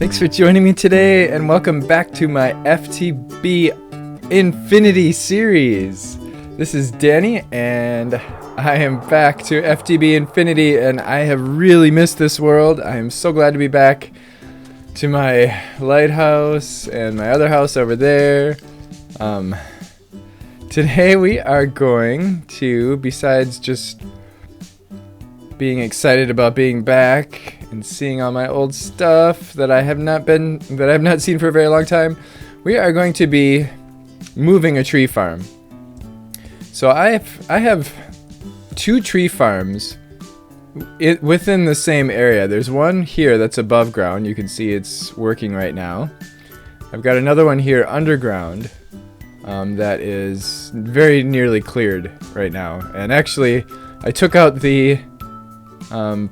Thanks for joining me today, and welcome back to my FTB Infinity series. This is Danny, and I am back to FTB Infinity, and I have really missed this world. I am so glad to be back to my lighthouse and my other house over there. Today we are going to, besides just being excited about being back and seeing all my old stuff that I have not seen for a very long time, we are going to be moving a tree farm. So I have two tree farms within the same area. There's one here that's above ground. You can see it's working right now. I've got another one here underground that is very nearly cleared right now. And actually, I took out the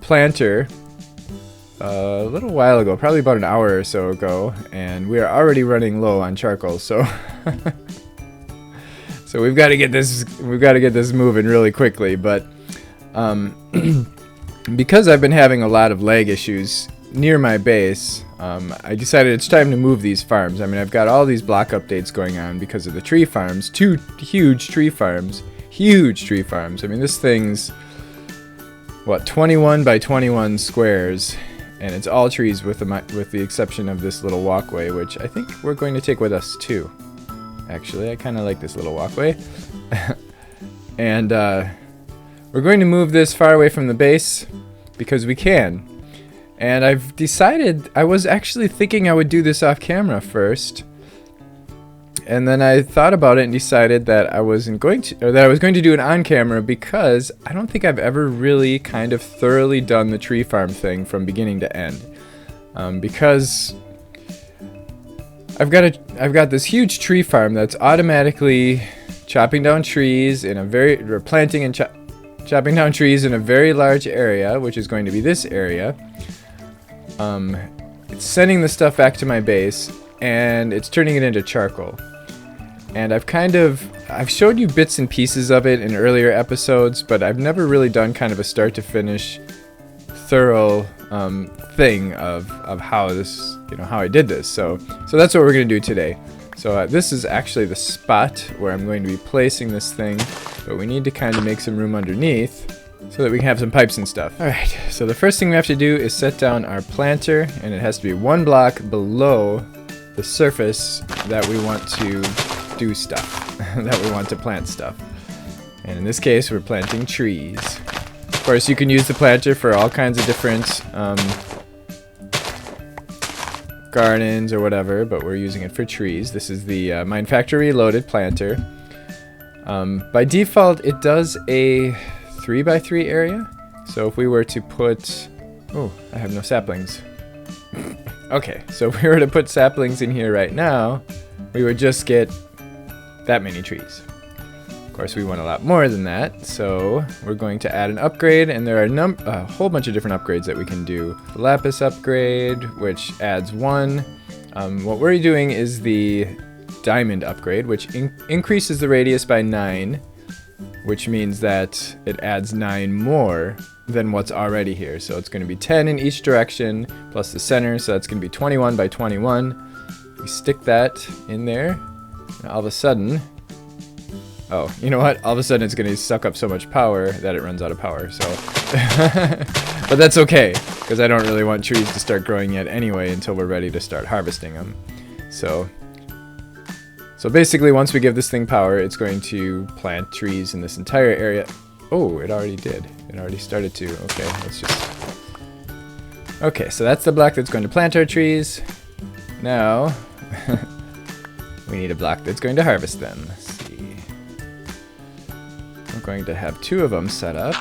planter a little while ago, probably about an hour or so ago, and we are already running low on charcoal. So, so we've got to get this moving really quickly. But because I've been having a lot of lag issues near my base, I decided it's time to move these farms. I mean, I've got all these block updates going on because of the tree farms. Two huge tree farms. I mean, this thing's what, 21 by 21 squares, and it's all trees with the exception of this little walkway, which I think we're going to take with us too. Actually, I kind of like this little walkway. And we're going to move this far away from the base because we can. And I've decided, I was actually thinking I would do this off camera first, and then I thought about it and decided that I was going to do it on camera, because I don't think I've ever really kind of thoroughly done the tree farm thing from beginning to end. Because I've got this huge tree farm that's automatically chopping down trees planting and chopping down trees in a very large area, which is going to be this area. It's sending the stuff back to my base, and it's turning it into charcoal. And I've showed you bits and pieces of it in earlier episodes, but I've never really done kind of a start to finish thorough thing of how how I did this. So that's what we're going to do today. So this is actually the spot where I'm going to be placing this thing, but we need to kind of make some room underneath so that we can have some pipes and stuff. Alright, so the first thing we have to do is set down our planter, and it has to be one block below the surface that we want to do stuff, that we want to plant stuff. And in this case, we're planting trees. Of course, you can use the planter for all kinds of different gardens or whatever, but we're using it for trees. This is the MineFactory Reloaded planter. By default, it does a 3x3 area. So if we were to put... Oh, I have no saplings. Okay, so if we were to put saplings in here right now, we would just get that many trees. Of course, we want a lot more than that, so we're going to add an upgrade, and there are a whole bunch of different upgrades that we can do. The lapis upgrade, which adds 1. What we're doing is the diamond upgrade, which increases the radius by 9, which means that it adds 9 more than what's already here. So it's going to be 10 in each direction, plus the center, so that's going to be 21 by 21. We stick that in there, and all of a sudden... Oh, you know what? All of a sudden it's going to suck up so much power that it runs out of power, so... But that's okay, because I don't really want trees to start growing yet anyway until we're ready to start harvesting them. So basically, once we give this thing power, it's going to plant trees in this entire area. Oh, it already did. It already started to. Okay, let's just... Okay, so that's the block that's going to plant our trees. Now, we need a block that's going to harvest them. Let's see. I'm going to have 2 of them set up.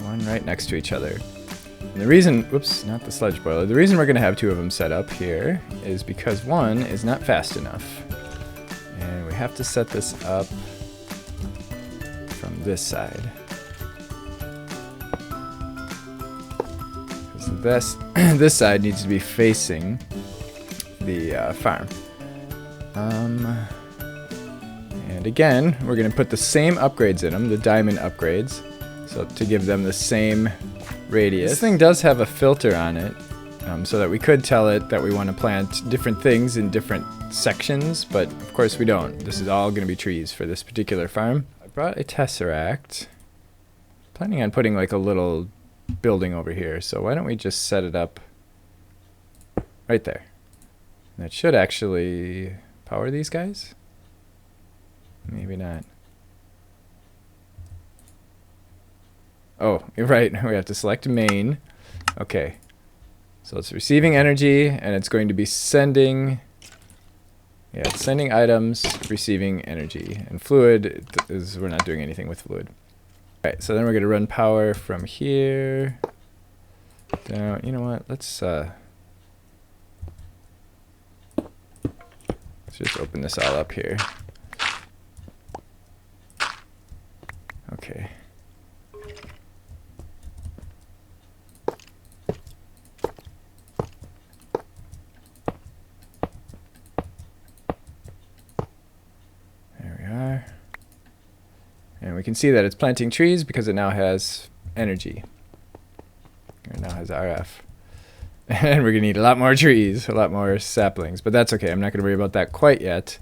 One right next to each other. And the reason, whoops, not the sludge boiler. The reason we're going to have 2 of them set up here is because one is not fast enough. And we have to set this up from this side. Because this side needs to be facing the farm. And again, we're going to put the same upgrades in them, the diamond upgrades. So to give them the same radius. This thing does have a filter on it, so that we could tell it that we want to plant different things in different sections, but of course we don't. This is all going to be trees for this particular farm. I brought a tesseract. Planning on putting like a little building over here, so why don't we just set it up right there. That should actually power these guys? Maybe not. Oh, you're right. We have to select main. Okay. So it's receiving energy, and it's going to be sending... Yeah, it's sending items, receiving energy. And fluid is... We're not doing anything with fluid. Alright, so then we're going to run power from here down. You know what? Let's just open this all up here. Okay. There we are. And we can see that it's planting trees because it now has energy. It now has RF. And we're going to need a lot more trees, a lot more saplings. But that's okay. I'm not going to worry about that quite yet.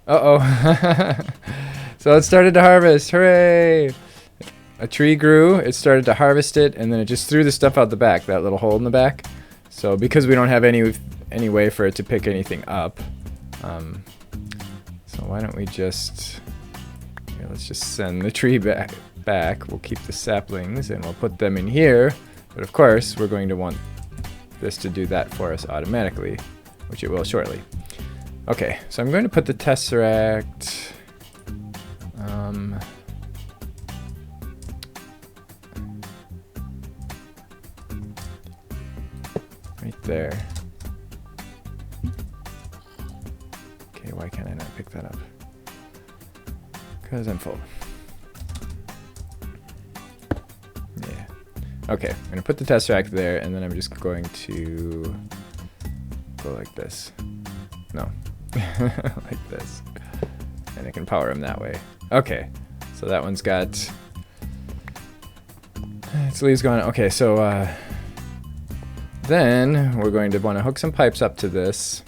Uh-oh. So it started to harvest. Hooray! A tree grew. It started to harvest it. And then it just threw the stuff out the back, that little hole in the back. So because we don't have any way for it to pick anything up. So why don't we just... Here, let's just send the tree back. We'll keep the saplings and we'll put them in here. But of course, we're going to want this to do that for us automatically, which it will shortly. Okay, so I'm going to put the tesseract right there. Okay, why can't I not pick that up? Because I'm full. Yeah. Okay, I'm going to put the tesseract there, and then I'm just going to go like this. No. Like this. And I can power them that way. Okay, so that one's got... its leaves going on. Okay, so then we're going to want to hook some pipes up to this.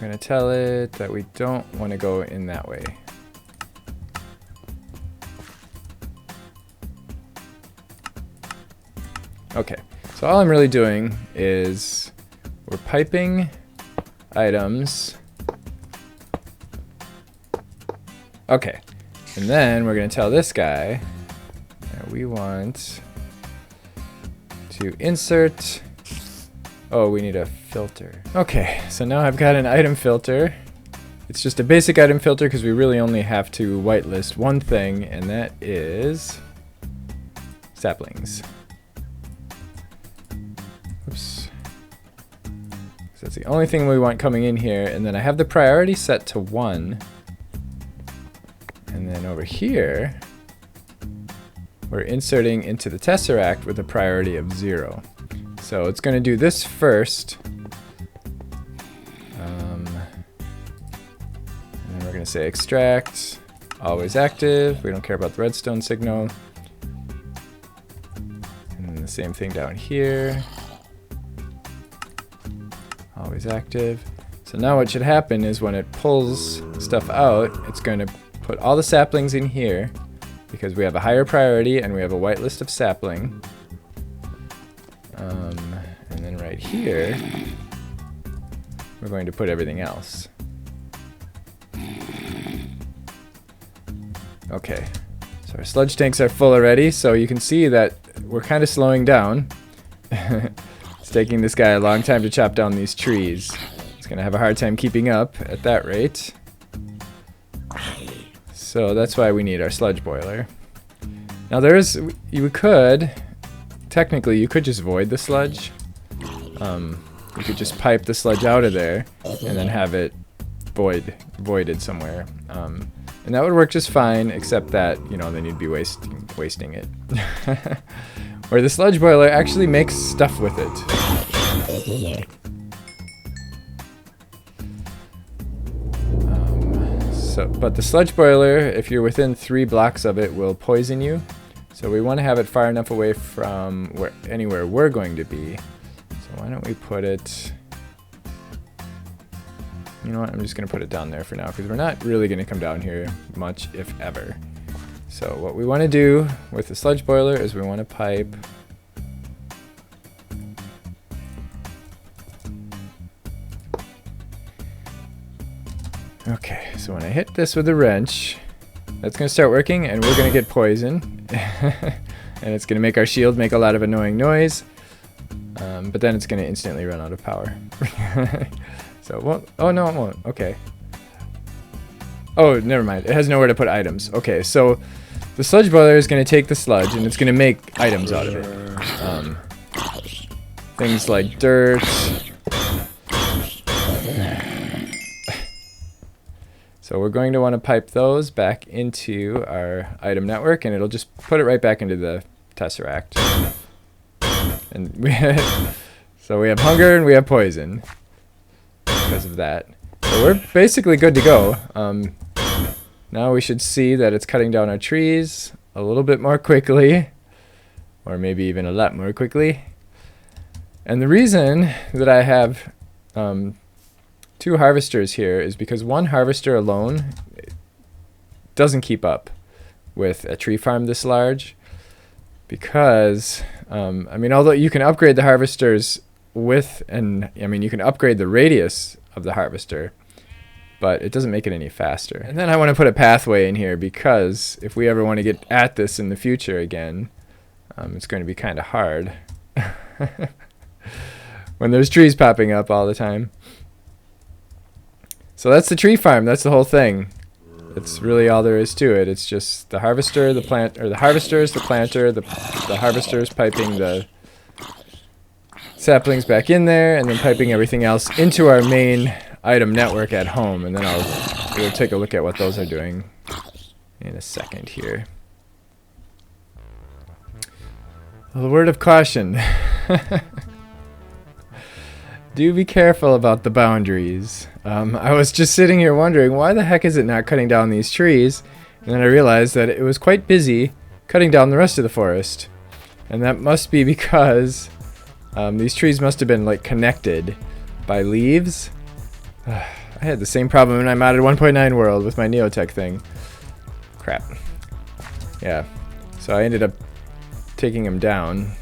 We're going to tell it that we don't want to go in that way. Okay, so all I'm really doing is we're piping items. Okay, and then we're going to tell this guy that we want to insert... Oh, we need a filter. Okay, so now I've got an item filter. It's just a basic item filter because we really only have to whitelist one thing, and that is saplings. Oops. So that's the only thing we want coming in here, and then I have the priority set to 1. And then over here, we're inserting into the tesseract with a priority of 0. So it's going to do this first. And then we're going to say extract, always active. We don't care about the redstone signal. And then the same thing down here. Always active. So now what should happen is when it pulls stuff out, it's going to put all the saplings in here because we have a higher priority and we have a whitelist of sapling. And then right here, we're going to put everything else. Okay, so our sludge tanks are full already, so you can see that we're kind of slowing down. It's taking this guy a long time to chop down these trees. He's going to have a hard time keeping up at that rate. So that's why we need our sludge boiler. Now you could, technically you could just void the sludge. You could just pipe the sludge out of there and then have it voided somewhere. And And that would work just fine, except that, you know, then you'd be wasting it. Where the sludge boiler actually makes stuff with it. But the sludge boiler, if you're within 3 blocks of it, will poison you. So we want to have it far enough away from anywhere we're going to be. So why don't we put it... You know what, I'm just going to put it down there for now, because we're not really going to come down here much, if ever. So what we want to do with the sludge boiler is we want to pipe... Okay, so when I hit this with a wrench, that's going to start working, and we're going to get poison. And it's going to make our shield make a lot of annoying noise. But then it's going to instantly run out of power. So it won't... Oh, no, it won't. Okay. Oh, never mind. It has nowhere to put items. Okay, so the sludge boiler is going to take the sludge, and it's going to make items out of it. Things like dirt... So we're going to want to pipe those back into our item network, and it'll just put it right back into the tesseract. And so we have hunger and we have poison because of that. So we're basically good to go. Now we should see that it's cutting down our trees a little bit more quickly, or maybe even a lot more quickly. And the reason that I have 2 harvesters here is because one harvester alone doesn't keep up with a tree farm this large, because I mean, although you can upgrade the harvesters with, and I mean, you can upgrade the radius of the harvester, but it doesn't make it any faster. And then I want to put a pathway in here, because if we ever want to get at this in the future again, it's going to be kind of hard when there's trees popping up all the time. So that's the tree farm. That's the whole thing. That's really all there is to it. It's just the harvester, the plant, or the harvesters, the planter, the harvesters piping the saplings back in there, and then piping everything else into our main item network at home. And then we'll take a look at what those are doing in a second here. Well, the word of caution. Do be careful about the boundaries. I was just sitting here wondering, why the heck is it not cutting down these trees? And then I realized that it was quite busy cutting down the rest of the forest. And that must be because these trees must have been like connected by leaves. I had the same problem when I modded 1.9 World with my Neotech thing. Crap. Yeah. So I ended up taking them down.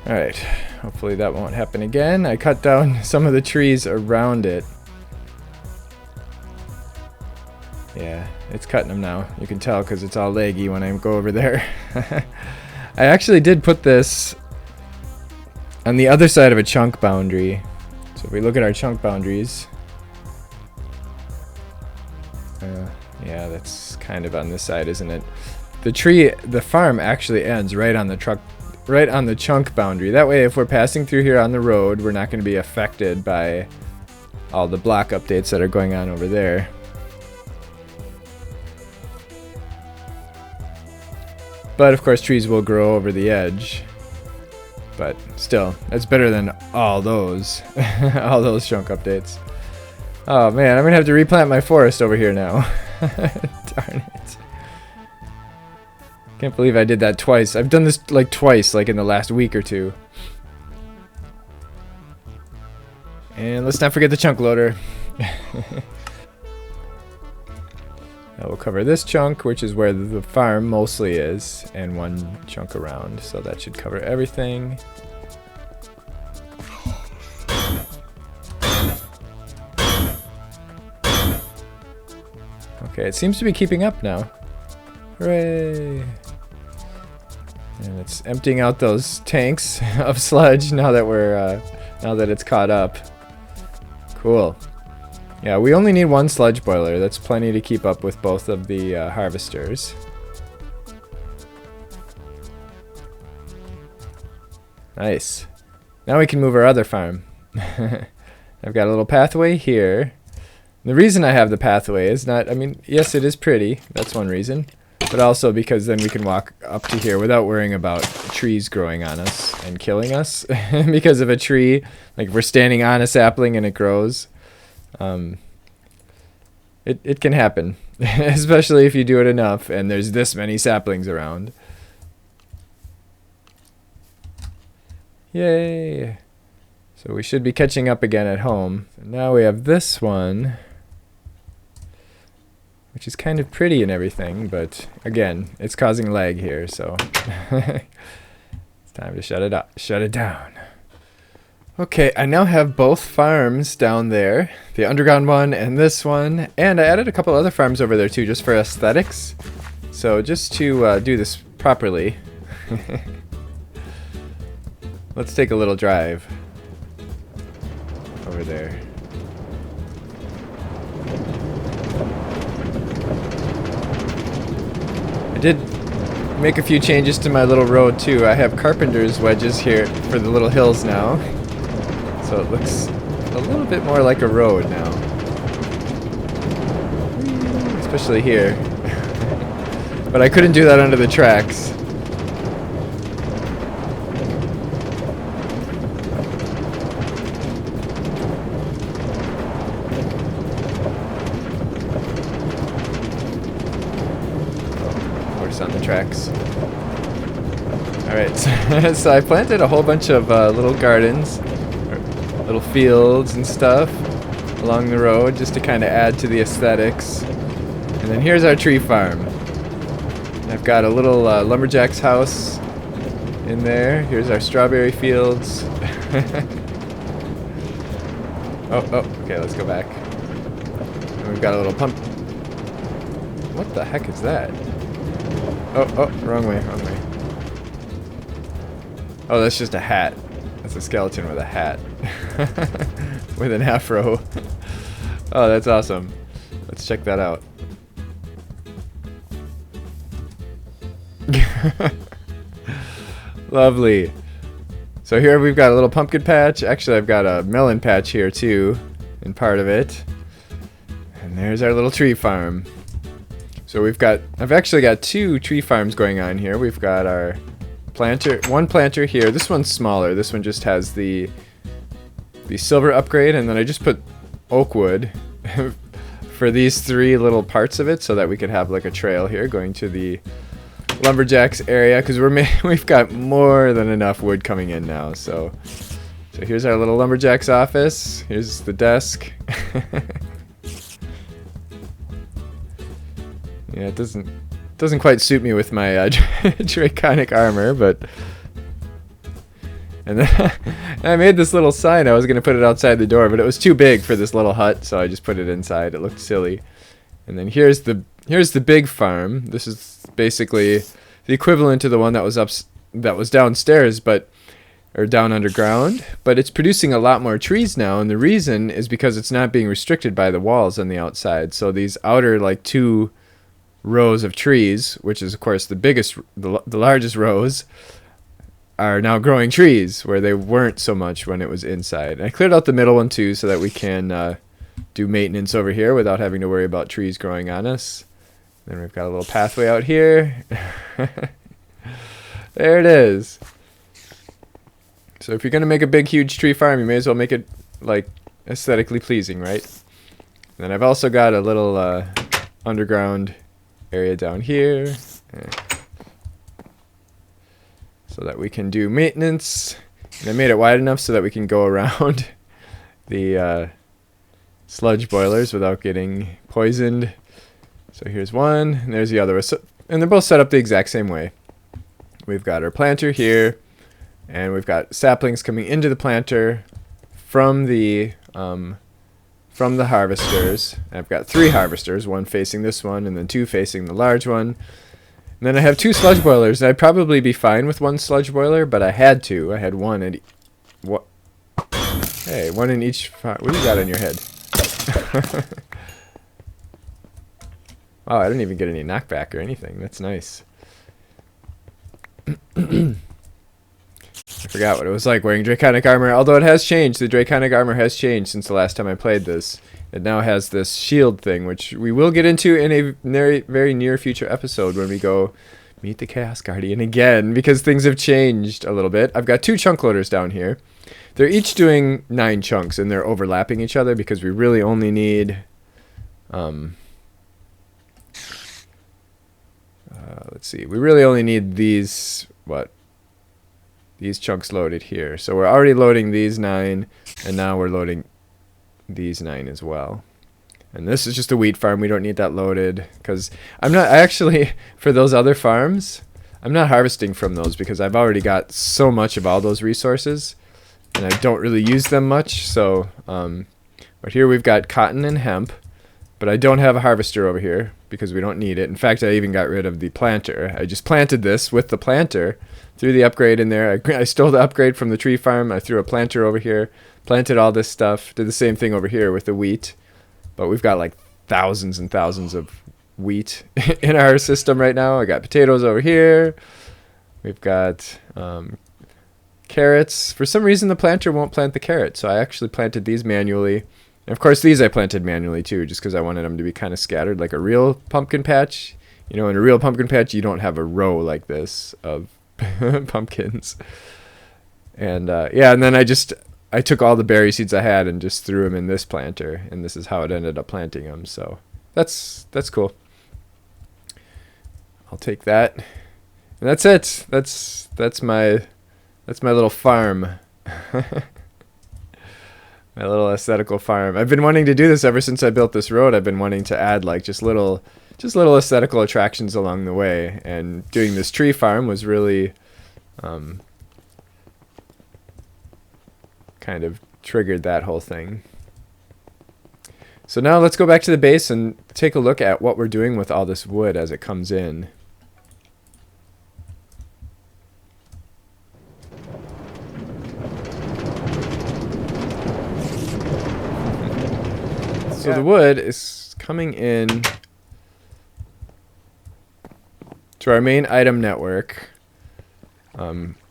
Alright, hopefully that won't happen again. I cut down some of the trees around it. Yeah, it's cutting them now. You can tell because it's all laggy when I go over there. I actually did put this on the other side of a chunk boundary. So if we look at our chunk boundaries, yeah, that's kind of on this side, isn't it? The farm actually ends right on the chunk boundary. That way, if we're passing through here on the road, we're not going to be affected by all the block updates that are going on over there. But of course, trees will grow over the edge. But still, it's better than all those, all those chunk updates. Oh man, I'm gonna have to replant my forest over here now. Darn it. Can't believe I did that twice. I've done this like twice, like in the last week or two. And let's not forget the chunk loader. That will cover this chunk, which is where the farm mostly is, and one chunk around. So that should cover everything. Okay, it seems to be keeping up now. Hooray! And it's emptying out those tanks of sludge now that we're now that it's caught up. Cool. Yeah, we only need one sludge boiler. That's plenty to keep up with both of the harvesters. Nice. Now we can move our other farm. I've got a little pathway here. The reason I have the pathway is not, I mean, yes, it is pretty. That's one reason. But also because then we can walk up to here without worrying about trees growing on us and killing us. Because of a tree, like if we're standing on a sapling and it grows, it can happen. Especially if you do it enough and there's this many saplings around. Yay! So we should be catching up again at home. Now we have this one, which is kind of pretty and everything, but again, it's causing lag here, so it's time to shut it down. Okay, I now have both farms down there, the underground one and this one, and I added a couple other farms over there too, just for aesthetics. So just to do this properly, let's take a little drive over there. I did make a few changes to my little road too. I have carpenter's wedges here for the little hills now. So it looks a little bit more like a road now. Especially here. But I couldn't do that under the tracks. On the tracks. Alright, so I planted a whole bunch of little gardens, little fields and stuff along the road just to kind of add to the aesthetics. And then here's our tree farm. I've got a little lumberjack's house in there. Here's our strawberry fields. Okay, let's go back. And we've got a little pump. What the heck is that? Oh, wrong way. Oh, that's just a hat. That's a skeleton with a hat. With an afro. Oh, that's awesome. Let's check that out. Lovely. So here we've got a little pumpkin patch. Actually, I've got a melon patch here too, in part of it. And there's our little tree farm. So I've actually got two tree farms going on here. We've got our one planter here. This one's smaller. This one just has the silver upgrade, and then I just put oak wood for these three little parts of it so that we could have like a trail here going to the lumberjacks area, because we've got more than enough wood coming in now. So here's our little lumberjacks office. Here's the desk. Yeah, it doesn't quite suit me with my draconic armor, but... And then I made this little sign. I was going to put it outside the door, but it was too big for this little hut, so I just put it inside. It looked silly. And then here's the big farm. This is basically the equivalent to the one that was downstairs, or down underground, but it's producing a lot more trees now, and the reason is because it's not being restricted by the walls on the outside. So these outer like two rows of trees, which is of course the largest rows, are now growing trees where they weren't so much when it was inside. And I cleared out the middle one too so that we can do maintenance over here without having to worry about trees growing on us. Then we've got a little pathway out here. There it is. So if you're going to make a big huge tree farm, you may as well make it like aesthetically pleasing, right? And then I've also got a little underground area down here so that we can do maintenance. And I made it wide enough so that we can go around the sludge boilers without getting poisoned. So here's one, and there's the other. And they're both set up the exact same way. We've got our planter here, and we've got saplings coming into the planter from the harvesters. I've got 3 harvesters, one facing this one and then 2 facing the large one. And then I have 2 sludge boilers. I'd probably be fine with 1 sludge boiler, but I had to. I had one at Hey, one in each farm. What do you got on your head? Wow, I didn't even get any knockback or anything. That's nice. I forgot what it was like wearing Draconic armor, although it has changed. The Draconic armor has changed since the last time I played this. It now has this shield thing, which we will get into in a very, very near future episode when we go meet the Chaos Guardian again, because things have changed a little bit. I've got 2 chunk loaders down here. They're each doing 9 chunks, and they're overlapping each other because we really only need... let's see. We really only need these... These chunks loaded here. So we're already loading these 9, and now we're loading these 9 as well. And this is just a wheat farm. We don't need that loaded because for those other farms, I'm not harvesting from those because I've already got so much of all those resources and I don't really use them much. So, but here we've got cotton and hemp, but I don't have a harvester over here because we don't need it. In fact, I even got rid of the planter. I just planted this with the planter, threw the upgrade in there. I stole the upgrade from the tree farm. I threw a planter over here, planted all this stuff, did the same thing over here with the wheat. But we've got like thousands and thousands of wheat in our system right now. I got potatoes over here. We've got carrots. For some reason, the planter won't plant the carrots, so I actually planted these manually. And of course, these I planted manually too, just because I wanted them to be kind of scattered like a real pumpkin patch. You know, in a real pumpkin patch, you don't have a row like this of pumpkins. And yeah, and then I took all the berry seeds I had and just threw them in this planter, and this is how it ended up planting them. So that's cool. I'll take that, and that's it. That's my little farm, my little aesthetical farm. I've been wanting to do this ever since I built this road. I've been wanting to add like just little aesthetical attractions along the way, and doing this tree farm was really kind of triggered that whole thing. So now let's go back to the base and take a look at what we're doing with all this wood as it comes in. So the wood is coming in to our main item network,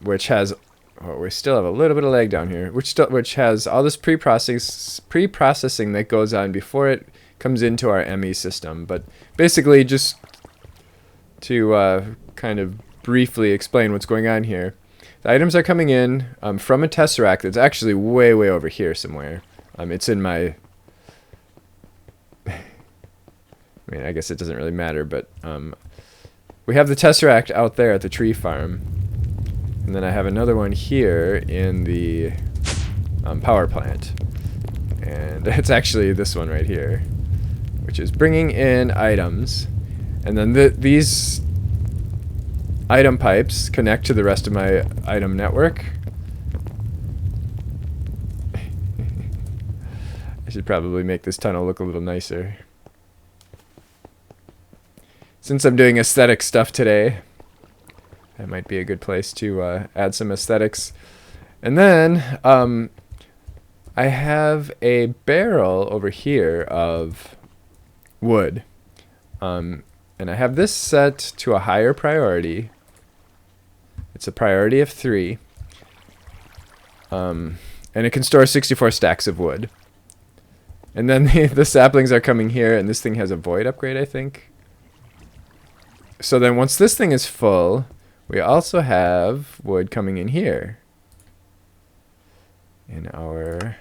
which has... Oh, we still have a little bit of lag down here, which has all this pre-processing that goes on before it comes into our ME system. But basically, just to kind of briefly explain what's going on here, the items are coming in from a tesseract that's actually way over here somewhere. It's in my... I mean, I guess it doesn't really matter, but we have the tesseract out there at the tree farm. And then I have another one here in the power plant. And it's actually this one right here, which is bringing in items. And then these item pipes connect to the rest of my item network. I should probably make this tunnel look a little nicer. Since I'm doing aesthetic stuff today, that might be a good place to add some aesthetics. And then I have a barrel over here of wood. And I have this set to a higher priority. It's a priority of 3. And it can store 64 stacks of wood. And then the saplings are coming here, and this thing has a void upgrade, I think. So then once this thing is full... We also have wood coming in here in our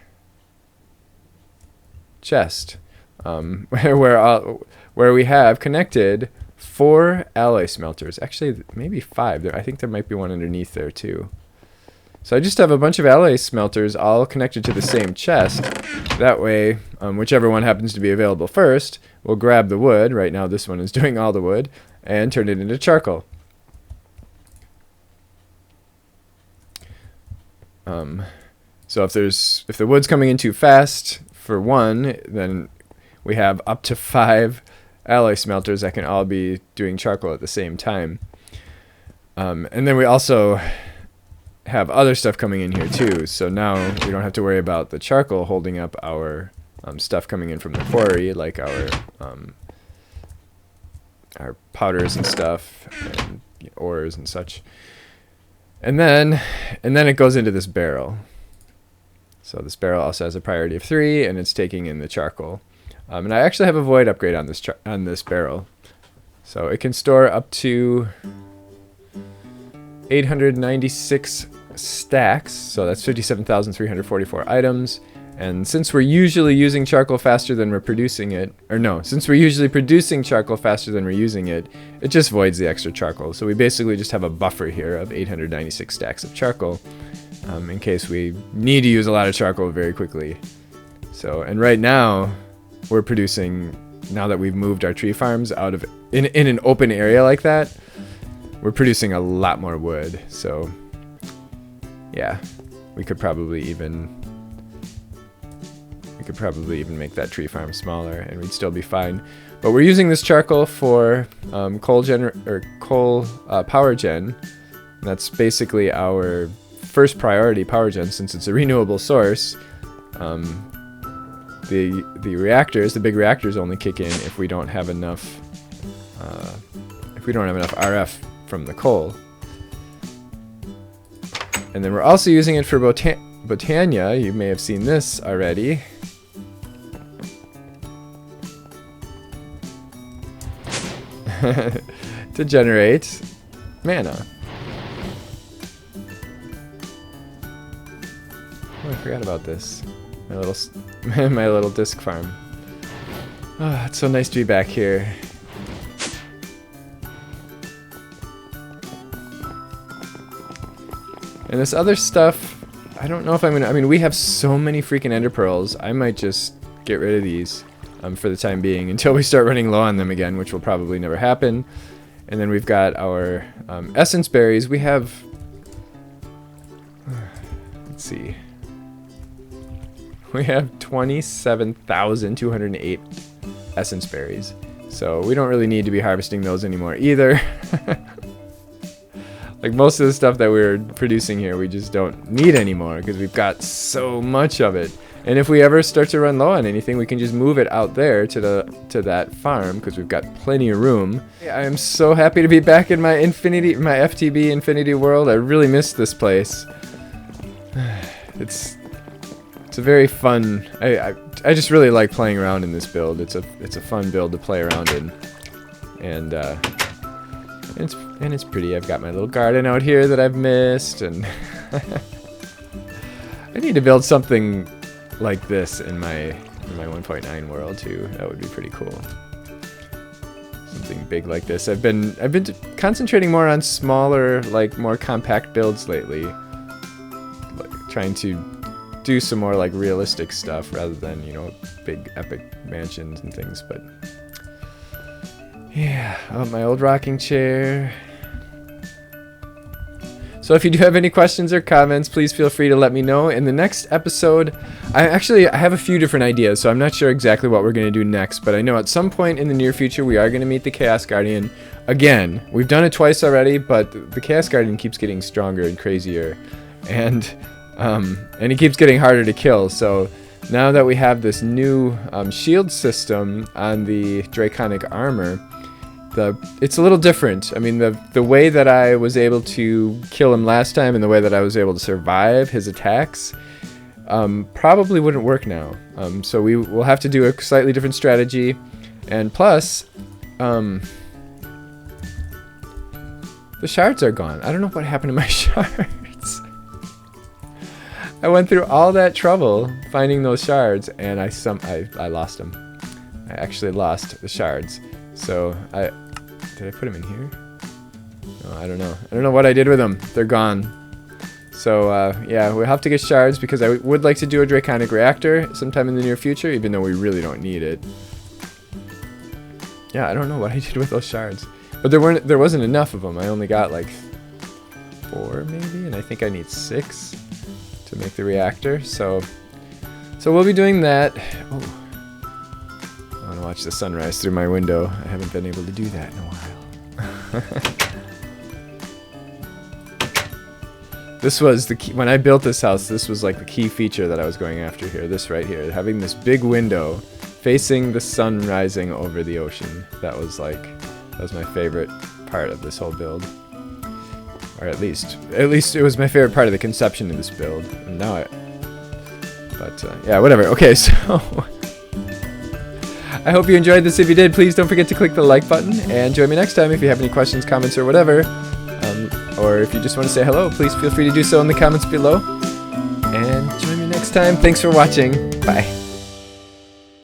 chest, where we have connected 4 alloy smelters. Actually, maybe 5. I think there might be one underneath there too. So I just have a bunch of alloy smelters all connected to the same chest. That way, whichever one happens to be available first, we'll grab the wood. Right now, this one is doing all the wood, and turn it into charcoal. So if the wood's coming in too fast for one, then we have up to 5 alloy smelters that can all be doing charcoal at the same time. And then we also have other stuff coming in here too. So now we don't have to worry about the charcoal holding up our stuff coming in from the quarry, like our powders and stuff, and ores and such. And then it goes into this barrel. So this barrel also has a priority of 3, and it's taking in the charcoal. And I actually have a void upgrade on this barrel, so it can store up to 896 stacks. So that's 57,344 items. And since we're usually using charcoal faster than we're producing it, or no, since we're usually producing charcoal faster than we're using it, it just voids the extra charcoal. So we basically just have a buffer here of 896 stacks of charcoal in case we need to use a lot of charcoal very quickly. So, and right now we're producing, now that we've moved our tree farms out of, in an open area like that, we're producing a lot more wood. So yeah, we could probably even make that tree farm smaller and we'd still be fine. But we're using this charcoal for coal power gen. And that's basically our first priority power gen, since it's a renewable source. The reactors, the big reactors, only kick in if we don't have enough RF from the coal. And then we're also using it for Botania. You may have seen this already. To generate mana. Oh, I forgot about this. My little disc farm. Oh, it's so nice to be back here. And this other stuff, I don't know if I'm gonna. I mean, we have so many freaking ender pearls. I might just get rid of these for the time being until we start running low on them again, which will probably never happen. And then we've got our essence berries. We have, let's see, we have 27,208 essence berries. So we don't really need to be harvesting those anymore either. Like most of the stuff that we're producing here, we just don't need anymore because we've got so much of it. And if we ever start to run low on anything, we can just move it out there to that farm because we've got plenty of room. I am so happy to be back in my FTB Infinity world. I really missed this place. It's a very fun. I just really like playing around in this build. It's a fun build to play around in, and it's pretty. I've got my little garden out here that I've missed, and I need to build something like this in my 1.9 world too. That would be pretty cool. Something big like this. I've been concentrating more on smaller, like more compact builds lately. Like trying to do some more like realistic stuff rather than, you know, big epic mansions and things. But yeah, oh, my old rocking chair. So if you do have any questions or comments, please feel free to let me know. In the next episode, I have a few different ideas, so I'm not sure exactly what we're going to do next, but I know at some point in the near future we are going to meet the Chaos Guardian again. We've done it twice already, but the Chaos Guardian keeps getting stronger and crazier, and he keeps getting harder to kill. So now that we have this new shield system on the Draconic armor, it's a little different. I mean, the way that I was able to kill him last time and the way that I was able to survive his attacks probably wouldn't work now. So we will have to do a slightly different strategy. And plus, the shards are gone. I don't know what happened to my shards. I went through all that trouble finding those shards, and I lost them. I actually lost the shards. So did I put them in here? No, I don't know. I don't know what I did with them. They're gone. So yeah, we'll have to get shards because I would like to do a Draconic reactor sometime in the near future, even though we really don't need it. Yeah, I don't know what I did with those shards, but there wasn't enough of them. I only got like 4 maybe, and I think I need 6 to make the reactor. So we'll be doing that. Oh. I want to watch the sunrise through my window. I haven't been able to do that in a while. This was the key. When I built this house, this was like the key feature that I was going after here. This right here, having this big window facing the sun rising over the ocean. That was my favorite part of this whole build. Or at least it was my favorite part of the conception of this build. And now yeah, whatever. Okay, so I hope you enjoyed this. If you did, please don't forget to click the like button and join me next time if you have any questions, comments, or whatever. Or if you just want to say hello, please feel free to do so in the comments below. And join me next time. Thanks for watching. Bye.